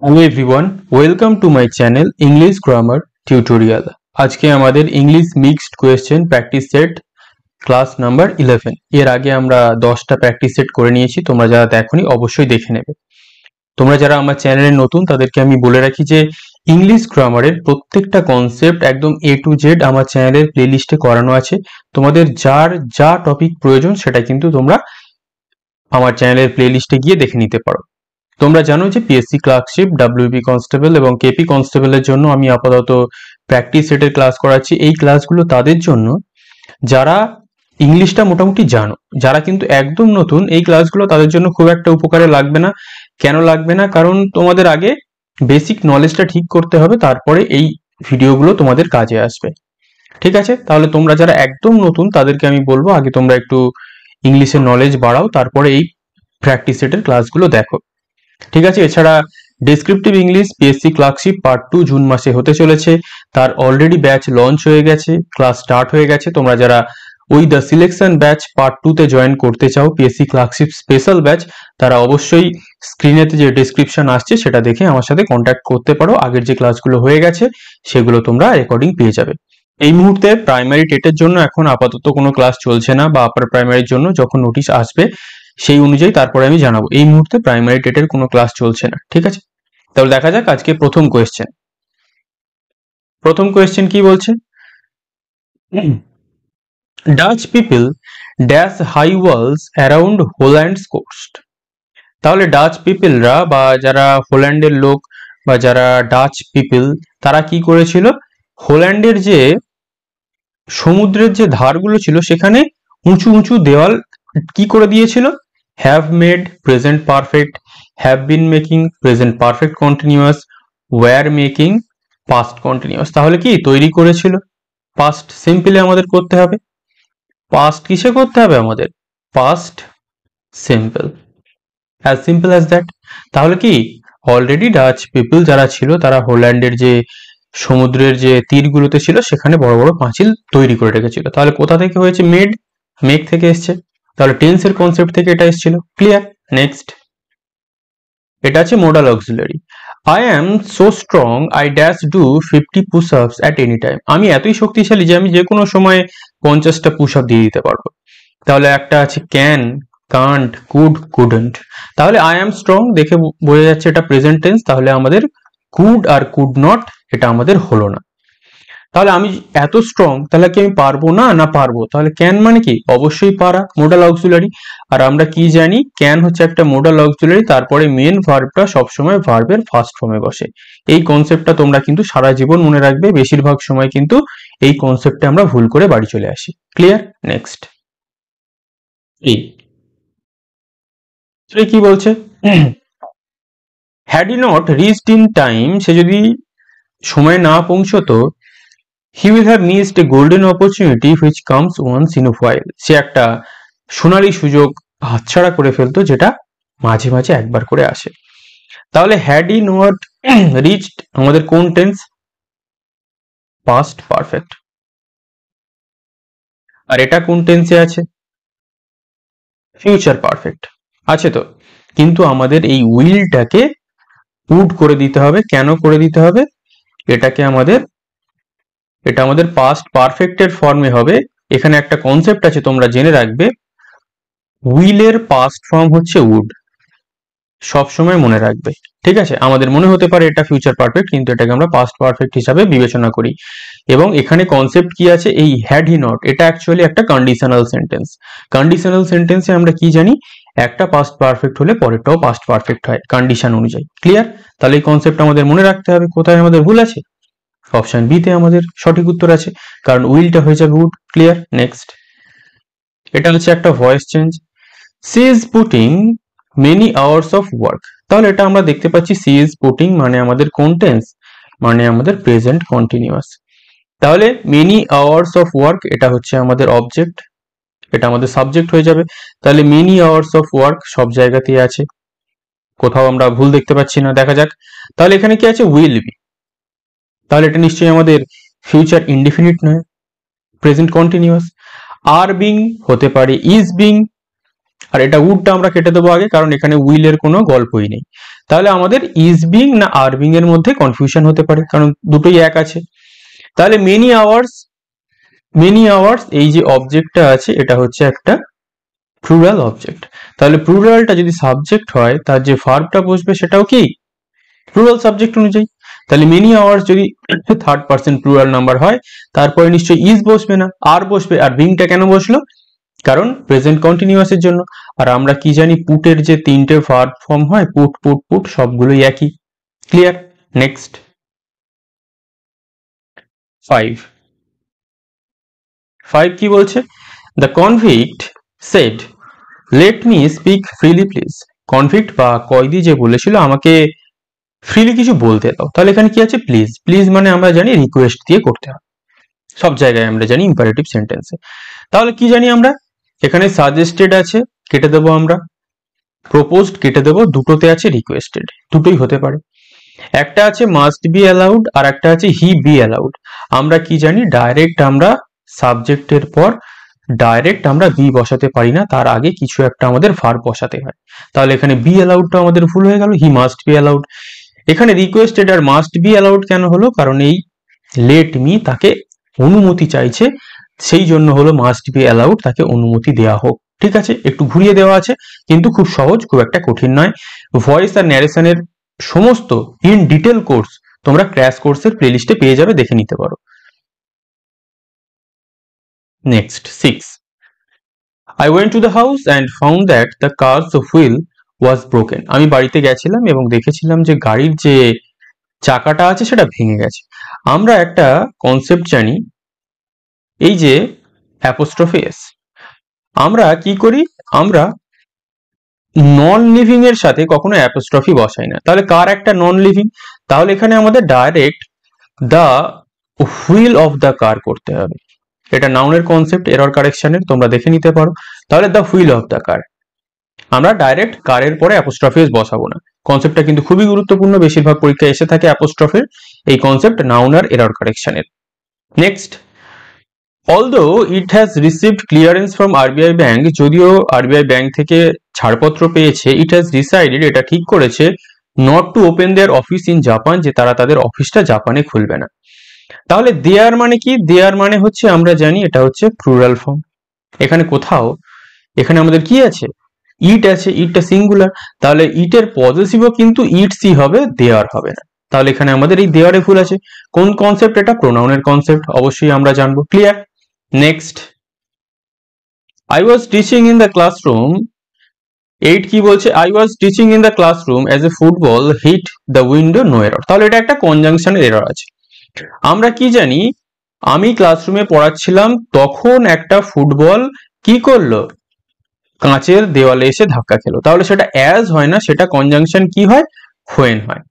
Hello everyone, welcome to my channel English grammar tutorial. আজকে আমাদের English mixed question practice set class number 11। এর আগে আমরা 10টা প্র্যাকটিস সেট করে নিয়েছি, তোমরা যারা দেখোনি অবশ্যই দেখে নেবে। তোমরা যারা আমার চ্যানেলে নতুন তাদেরকে আমি বলে রাখি যে ইংলিশ গ্রামারের প্রত্যেকটা কনসেপ্ট একদম A to Z আমার চ্যানেলের প্লেলিস্টে করানো আছে। তোমাদের যার যা টপিক প্রয়োজন সেটা কিন্তু তোমরা আমার চ্যানেলের প্লেলিস্টে গিয়ে দেখে নিতে পারো। তোমরা জানো যে পিএসসি ক্লার্কশিপ, ডাব্লিউবি কনস্টেবল এবং কেপি কনস্টেবলের জন্য আমি আপাতত প্র্যাকটিস সেটের ক্লাস করাচ্ছি। এই ক্লাসগুলো তাদের জন্য যারা ইংলিশটা মোটামুটি জানো, যারা কিন্তু একদম নতুন এই ক্লাসগুলো তাদের জন্য খুব একটা উপকারে লাগবে না। কেন লাগবে না? কারণ তোমাদের আগে বেসিক নলেজটা ঠিক করতে হবে, তারপরে এই ভিডিওগুলো তোমাদের কাজে আসবে। ঠিক আছে, তাহলে তোমরা যারা একদম নতুন তাদেরকে আমি বলবো আগে তোমরা একটু ইংলিশের নলেজ বাড়াও, তারপরে এই প্র্যাকটিস সেটের ক্লাসগুলো দেখো। ঠিক আছে, এছাড়া descriptive English PSC clerkship part 2 June মাসে হতে চলেছে। তার অলরেডি ব্যাচ লঞ্চ হয়ে গেছে, ক্লাস স্টার্ট হয়ে গেছে। তোমরা যারা ওই দ্য সিলেকশন ব্যাচ পার্ট 2 তে জয়েন করতে চাও, পিএসসি ক্লার্কশিপ স্পেশাল ব্যাচ, তারা অবশ্যই স্ক্রিনেতে যে ডেসক্রিপশন আসছে সেটা দেখে আমার সাথে কন্ট্যাক্ট করতে পারো। আগের যে ক্লাসগুলো হয়ে গেছে সেগুলো তোমরা রেকর্ডিং পেয়ে যাবে। এই মুহূর্তে প্রাইমারি টেটের জন্য এখন আপাতত কোনো ক্লাস চলছে না, বা আপার প্রাইমারির জন্য যখন নোটিশ আসবে সেই অনুযায়ী তারপরে আমি জানাবো। এই মুহূর্তে প্রাইমারি টেটের কোনো ক্লাস চলছে না। ঠিক আছে, তাহলে দেখা যাক আজকে প্রথম কোয়েশ্চেন। প্রথম কোয়েশ্চেন কি বলছে? Dutch people dash high walls around Holland's coast. তাহলে ডাচ পিপলরা বা যারা হোল্যান্ডের লোক বা যারা ডাচ পিপল, তারা কি করেছিল? হোল্যান্ডের যে সমুদ্রের যে ধারগুলো ছিল সেখানে উঁচু উঁচু দেওয়াল কি করে দিয়েছিল? Have made present perfect, have been making present perfect continuous, were making past continuous. তাহলে কি তৈরি করেছিল? পাস্ট সিম্পলে আমাদের করতে হবে। পাস্ট কিসে করতে হবে আমাদের? Past simple, as simple as that. তাহলে কি অলরেডি ডাচ পিপল যারা ছিল তারা হোল্যান্ডের যে সমুদ্রের যে তীরগুলোতে ছিল সেখানে বড় বড় পাঁচিল তৈরি করে রেখেছিল। তাহলে কোথা থেকে হয়েছে? মেড, মেক থেকে এসছে। তাহলে টেন্সের কনসেপ্ট থেকে এটা এসেছিল। ক্লিয়ার? নেক্সট, এটা আছে modal auxiliary. I am so strong I dash do 50 push আপস অ্যাট এনি টাইম। আমি এতই শক্তিশালী যে আমি যে কোনো সময় 50টা পুশ আপ দিয়ে দিতে পারবো। তাহলে একটা আছে ক্যান, কান্ট, কুড, কুডন্ট। তাহলে আই অ্যাম স্ট্রং দেখে বোঝা যাচ্ছে এটা প্রেজেন্ট টেন্স, তাহলে আমাদের কুড আর কুড নট এটা আমাদের হলো না। তাহলে আমি এত স্ট্রং, তাহলে কি আমি পারবো না? না পারবো। তাহলে ক্যান মানে কি? অবশ্যই পারা, মোডাল অক্সিলারি। আর আমরা কি জানি? ক্যান হচ্ছে একটা মোডাল অক্সিলারি, তারপরে মেন ভার্বটা সবসময় ভার্বের ফার্স্ট ফর্মে বসে। এই কনসেপ্টটা তোমরা কিন্তু সারা জীবন মনে রাখবে, বেশিরভাগ সময় কিন্তু এই কনসেপ্টে আমরা ভুল করে বাড়ি চলে আসি। ক্লিয়ার? নেক্সট, কি বলছে? Had he not reached in time, সে যদি সময় না পৌঁছতো, he will have missed a golden opportunity which comes once in a while, সে একটা সোনালী সুযোগ হাতছাড়া করে ফেলতো যেটা মাঝে মাঝে একবার করে আসে। তাহলে হ্যাড ই নট রিচড আমাদের কোন টেন্স? Past perfect. আর এটা কোন টেন্সে আছে? ফিউচার পারফেক্ট আছে তো। কিন্তু আমাদের এই উইলটাকে উড করে দিতে হবে। কেন করে দিতে হবে? এটা আমাদের পাস্ট পারফেক্টের ফর্মে হবে। এখানে একটা কনসেপ্ট আছে তোমরা জেনে রাখবে, উইলের পাস্ট ফর্ম হচ্ছে উড, সবসময় মনে রাখবে। ঠিক আছে, আমাদের মনে হতে পারে এটা ফিউচার পারফেক্ট, কিন্তু এটাকে আমরা পাস্ট পারফেক্ট হিসাবে বিবেচনা করি। এবং এখানে কনসেপ্ট কি আছে? এই হ্যাড হি নট, এটা অ্যাকচুয়ালি একটা কন্ডিশনাল সেন্টেন্স। কন্ডিশনাল সেন্টেন্সে আমরা কি জানি? একটা পাস্ট পারফেক্ট হলে পরেরটাও পাস্ট পারফেক্ট হয় কন্ডিশন অনুযায়ী। ক্লিয়ার? তাহলে এই কনসেপ্ট আমাদের মনে রাখতে হবে। কোথায় আমাদের ভুল আছে? অপশন বি তে আমাদের সঠিক উত্তর আছে, কারণ উইলটা হয়ে যাবে উড। ক্লিয়ার? নেক্সট, এটা হচ্ছে একটা voice change. She is putting many hours of work. তাহলে এটা আমরা দেখতে পাচ্ছি সি ইজ পুটিং মানে আমাদের কোন টেন্স? মানে আমাদের প্রেজেন্ট কন্টিনিউয়াস। তাহলে মেনি আওয়ার্স অফ ওয়ার্ক এটা হচ্ছে আমাদের অবজেক্ট, এটা আমাদের সাবজেক্ট হয়ে যাবে। তাহলে মেনি আওয়ার্স অফ ওয়ার্ক সব জায়গাতেই আছে, কোথাও আমরা ভুল দেখতে পাচ্ছি না। দেখা যাক, তাহলে এখানে কি আছে? Will be. তাহলে এটা নিশ্চয়ই আমাদের ফিউচার ইনডিফিনিট নয়, প্রেজেন্ট কন্টিনিউয়াস। আর বিং হতে পারে ইজ বিং, আর এটা উডটা আমরা কেটে দেবো আগে, কারণ এখানে উইলের কোনো গল্পই নেই। তাহলে আমাদের ইজ বিং না আর বিং এর মধ্যে কনফিউশন হতে পারে, কারণ দুটোই এক আছে। তাহলে মেনি আওয়ার্স এই যে অবজেক্টটা আছে এটা হচ্ছে একটা প্লুরাল অবজেক্ট। তাহলে প্লুরালটা যদি সাবজেক্ট হয় তার যে ভার্বটা বসবে সেটাও কি প্লুরাল সাবজেক্ট অনুযায়ী। তাহলে মেনি আওয়ার্স যদি থার্ড পারসন প্লুরাল নাম্বার হয় তারপরে নিশ্চয়ই ইজ বসবে না, আর বসবে। আর বিংটা কেন বসলো? কারণ প্রেজেন্ট কন্টিনিউয়াসের জন্য। আর আমরা কি জানি পুটের যে তিনটে ভার্ব ফর্ম হয়, পুট পুট পুট সবগুলোই একই। ক্লিয়ার? নেক্সট 5 কি বলছে? The convict shed let me speak freely please. Convict বা কয়েদি যে বলেছিল আমাকে ফ্রিলি কিছু বলতে দাও। তাহলে এখানে কি আছে? প্লিজ। প্লিজ মানে আমরা জানি রিকোয়েস্ট দিয়ে করতে হয়, সব জায়গায় আমরা জানি ইম্পারেটিভ সেন্টেন্সে। তাহলে কি জানি আমরা? এখানে সাজেস্টেড আছে, কেটে দেবো আমরা। প্রপোজড কেটে দেবো, দুটোতে আছে রিকোয়েস্টেড, দুটোই হতে পারে। একটা আছে মাস্ট বি অ্যালাউড আর একটা আছে হি বি অ্যালাউড। আমরা কি জানি? ডাইরেক্ট আমরা সাবজেক্টের পর ডাইরেক্ট আমরা বি বসাতে পারি না, তার আগে কিছু একটা আমাদের ভার্ব বসাতে হয়। তাহলে এখানে বি অ্যালাউডটা আমাদের ভুল হয়ে গেল, হি মাস্ট বি অ্যালাউড। এখানে রিকোয়েস্টেড আর মাস্ট বি অ্যালাউড কেন হলো? কারণ এই লেট মি তাকে অনুমতি চাইছে, সেই জন্য হলো মাস্ট বি অ্যালাউড, তাকে অনুমতি দেওয়া হোক। ঠিক আছে, একটু ঘুরিয়ে দেওয়া আছে কিন্তু খুব সহজ, খুব একটা কঠিন নয়। ভয়েস আর ন্যারেশনের সমস্ত ইন ডিটেল কোর্স তোমরা ক্র্যাশ কোর্সের প্লেলিস্টে পেয়ে যাবে, দেখে নিতে পারো। Next 6 I went to the house and found that the car's wheel was broken. আমি বাড়িতে গেছিলাম এবং দেখেছিলাম যে গাড়ির যে চাকাটা আছে সেটা ভেঙে গেছে। আমরা একটা কনসেপ্ট জানি, এই যে অ্যাপোস্ট্রফি এস, আমরা কি করি? আমরা নন লিভিং এর সাথে কখনো অ্যাপোস্ট্রফি বসাই না। তাহলে কার একটা নন লিভিং, তাহলে এখানে আমাদের direct the wheel of the car করতে হবে। এটা নাউনের কনসেপ্ট, এরর কারেকশনের, তোমরা দেখে নিতে পারো। তাহলে the wheel of the car, আমরা ডাইরেক্ট কারের পরে অ্যাপোস্ট্রফি এস বসাবো না। কনসেপ্টটা কিন্তু খুবই গুরুত্বপূর্ণ, বেশিরভাগ পরীক্ষায় এসে থাকে অ্যাপোস্ট্রফির এই কনসেপ্ট নাউন আর এরর কারেকশনের। Next, although it has received clearance from RBI bank, যদিও RBI ব্যাংক থেকে ছাড়পত্র পেয়েছে, it has decided, এটা ঠিক করেছে, not to open their office in Japan, যে তারা তাদের অফিসটা জাপানে খুলবে না। তাহলে দেয়ার মানে কি? দেয়ার মানে হচ্ছে আমরা জানি এটা হচ্ছে প্লুরাল ফর্ম। এখানে কোথাও এখানে আমাদের কি আছে? ইট আছে, ইটটা সিঙ্গুলার, তাহলে ইটের পজেসিভও কিন্তু ইট সি হবে, দেয়ার হবে না। তাহলে এখানে আমাদের এই দেয়ারে ভুল আছে। কোন কনসেপ্ট? এটা প্রোনাউনের কনসেপ্ট, অবশ্যই আমরা জানবো। Clear? Next, I was teaching in the classroom 8 কি বলছে? I was teaching in the classroom as a football hit the window, no error। তাহলে এটা একটা কনজাংশনের এরর আছে। আমরা কি জানি? আমি ক্লাসরুমে পড়াচ্ছিলাম, তখন একটা ফুটবল কি করলো? কাঁচের দেওয়ালে এসে ধাক্কা খেলো। তাহলে সেটা অ্যাজ হয় না, সেটা কনজাংশন কি হয়? হোয়েন হয়।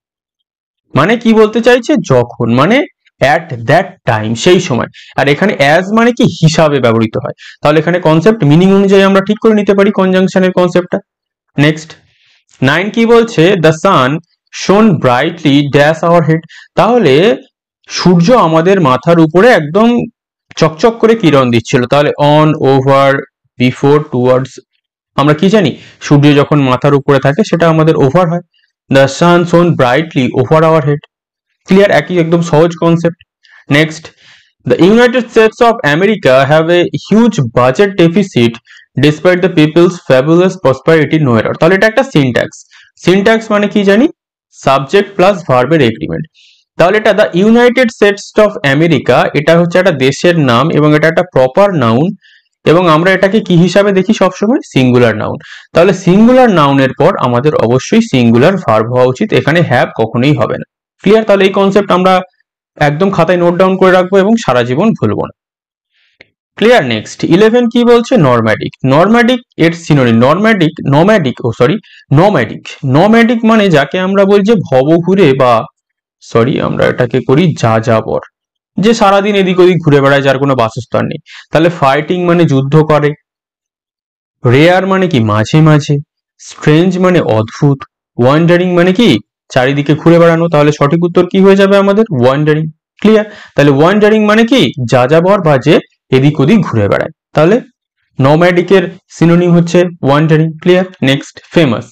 মানে কি বলতে চাইছে? যখন, মানে অ্যাট দ্যাট টাইম, সেই সময়। আর এখানে অ্যাজ মানে কি? হিসাবে ব্যবহৃত হয়। তাহলে এখানে কনসেপ্ট মিনিং অনুযায়ী আমরা ঠিক করে নিতে পারি কনজাংশনের কনসেপ্টটা। নেক্সট 9 কি বলছে? The sun shone brightly dash our head. তাহলে সূর্য আমাদের মাথার উপরে একদম চকচক করে কিরণ দিচ্ছিল। তাহলে অন, ওভার, বিফোর, টুয়ার্ডস, আমরা কি জানি? সূর্য যখন মাথার উপরে থাকে সেটা আমাদের ওভার হয়। The sun shone brightly over our head. Clear? একই, একদম সহজ concept. Next, the United States of America have a huge budget deficit despite the people's fabulous prosperity, no error. তাহলে এটা একটা সিনট্যাক্স। সিনট্যাক্স মানে কি জানি? সাবজেক্ট প্লাস ভার্বের এগ্রিমেন্ট। তাহলে এটা the United States of America, এটা হচ্ছে একটা দেশের নাম এবং এটা একটা প্রপার নাউন, এবং আমরা এটাকে কি হিসাবে দেখি সবসময়? Singular noun. তাহলে সিঙ্গুলার নাউনের পর আমাদের অবশ্যই সিঙ্গুলার ভার্ব হওয়া উচিত, এখানে হ্যাভ কখনোই হবে না। ক্লিয়ার? তাহলে এই কনসেপ্ট আমরা একদম খাতায় নোট ডাউন করে রাখবো এবং সারা জীবন ভুলবো না। ক্লিয়ার? নেক্সট 11 কি বলছে? নরম্যাডিক। নরম্যাডিক এর সিনোনিম নম্যাডিক মানে যাকে আমরা বলছি ভবঘুরে, বা সরি আমরা এটাকে করি যাযাবর, যে সারাদিন এদিক ওদিক ঘুরে বেড়ায়, যার কোনো বাসস্থান নেই। তাহলে ফাইটিং মানে যুদ্ধ করে, রেয়ার মানে কি? মাঝে মাঝে, স্ট্রেঞ্জ মানে অদ্ভুত, ওয়ান্ডারিং মানে কি? চারিদিকে ঘুরে বেড়ানো। তাহলে সঠিক উত্তর কি হয়ে যাবে আমাদের? ওয়ান্ডারিং। ক্লিয়ার? তাহলে ওয়ান্ডারিং মানে কি? যাযাবর বা যে এদিক ওদিক ঘুরে বেড়ায়। তাহলে নোম্যাডিকের সিনোনিম হচ্ছে wandering. Clear? Next, famous.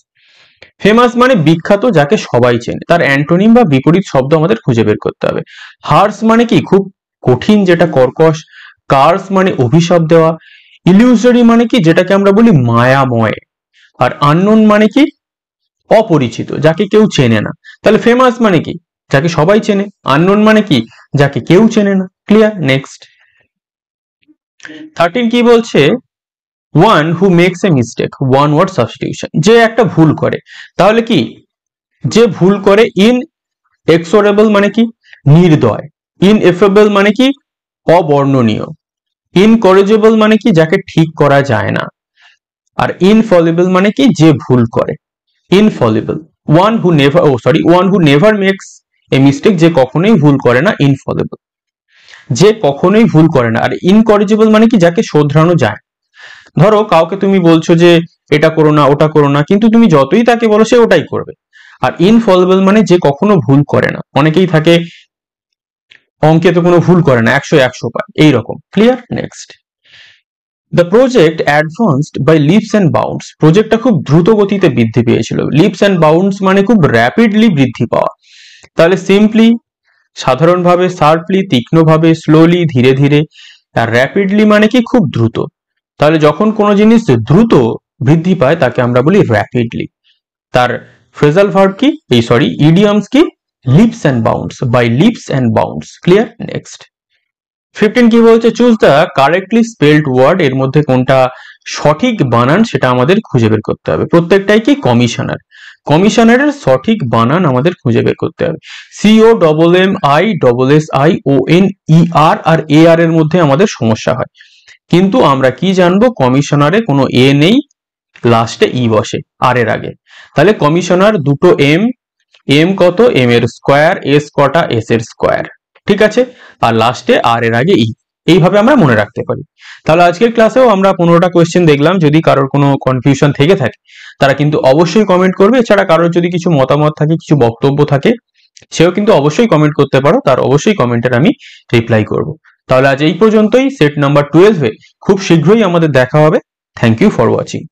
Famous মানে বিখ্যাত, যাকে সবাই চেনে। তার অ্যান্টোনিম বা বিপরীত শব্দ আমাদের খুঁজে বের করতে হবে। হার্স মানে কি? খুব কঠিন, যেটা কর্কশ। কার্স মানে অভিশাপ দেওয়া। ইলিউজরি মানে কি? যেটাকে আমরা বলি মায়াময়। আর আননোন মানে কি? অপরিচিত, যাকে কেউ চেনে না। তাহলে ফেমাস মানে কি? যাকে সবাই চেনে। আননোন মানে কি? যাকে কেউ চেনে না। ক্লিয়ার? নেক্সট 13 কি বলছে? One who makes a mistake, one word substitution, যে একটা ভুল করে। তাহলে কি? যে ভুল করে। ইন এক্সোরেবল মানে কি? নির্দয়। ইনএফেবল মানে কি? অবর্ণনীয়। ইনকরেজেবল মানে কি? যাকে ঠিক করা যায় না। আর ইনফলিবল মানে কি? যে ভুল করে। Infallible. One who never makes a mistake, যে কখনোই ভুল করে না। ইনফলিবল, যে কখনোই ভুল করে না। আর ইনকরেজেবল মানে কি? যাকে শোধরানো যায়। ধরো কাউকে তুমি বলছো যে এটা করো না, ওটা করো না, কিন্তু তুমি যতই তাকে বলো সে ওটাই করবে। আর ইনফলিবল মানে যে কখনো ভুল করে না। অনেকেই থাকে অঙ্কে তো কোনো ভুল করে না, 100 পায়, এইরকম। Clear? Next the project advanced by leaps and bounds, প্রজেক্টটা খুব দ্রুত গতিতে বৃদ্ধি পেয়েছিল। লিপস অ্যান্ড বাউন্ডস মানে খুব র্যাপিডলি বৃদ্ধি পাওয়া। তাহলে সিম্পলি, সাধারণভাবে, শার্পলি তীক্ষ্ণভাবে, স্লোলি ধীরে ধীরে। আর র্যাপিডলি মানে কি? খুব দ্রুত। তাহলে যখন কোনো জিনিস দ্রুত বৃদ্ধি পায় তাকে আমরা বলি র্যাপিডলি। তার ফ্রেজাল ভার্ব কি? ইডিয়মস কি? Leaps and bounds, by leaps and bounds. Clear? Next 15 কি বলছে? Choose the correctly spelled word, এর মধ্যে কোনটা সঠিক বানান সেটা আমাদের খুঁজে বের করতে হবে। প্রত্যেকটাই কি? কমিশনার। কমিশনারের সঠিক বানান আমাদের খুঁজে বের করতে হবে। COMMISSIONER আর AR এর মধ্যে আমাদের সমস্যা হয়, কিন্তু আমরা কি জানবো? কমিশনারে কোনো এ নেই, লাস্টে ই বসে আর এর আগে। তাহলে কমিশনার দুটো এম। এম কত? এম এর স্কোয়ার। এস কটা? এস এর স্কোয়ার। ঠিক আছে? আর লাস্টে আর এর আগে ই। এইভাবে আমরা মনে রাখতে পারি। তাহলে আজকের ক্লাসেও আমরা 15টা কোয়েশ্চেন দেখলাম। যদি কারোর কোনো কনফিউশন থেকে থাকে তারা কিন্তু অবশ্যই কমেন্ট করবে। এছাড়া কারোর যদি কিছু মতামত থাকে, কিছু বক্তব্য থাকে, সেও কিন্তু অবশ্যই কমেন্ট করতে পারো। তার অবশ্যই কমেন্টের আমি রিপ্লাই করব। তাহলে আজ এই পর্যন্তই। সেট নাম্বার 12 খুব শীঘ্রই আমাদের দেখা হবে। Thank you for watching.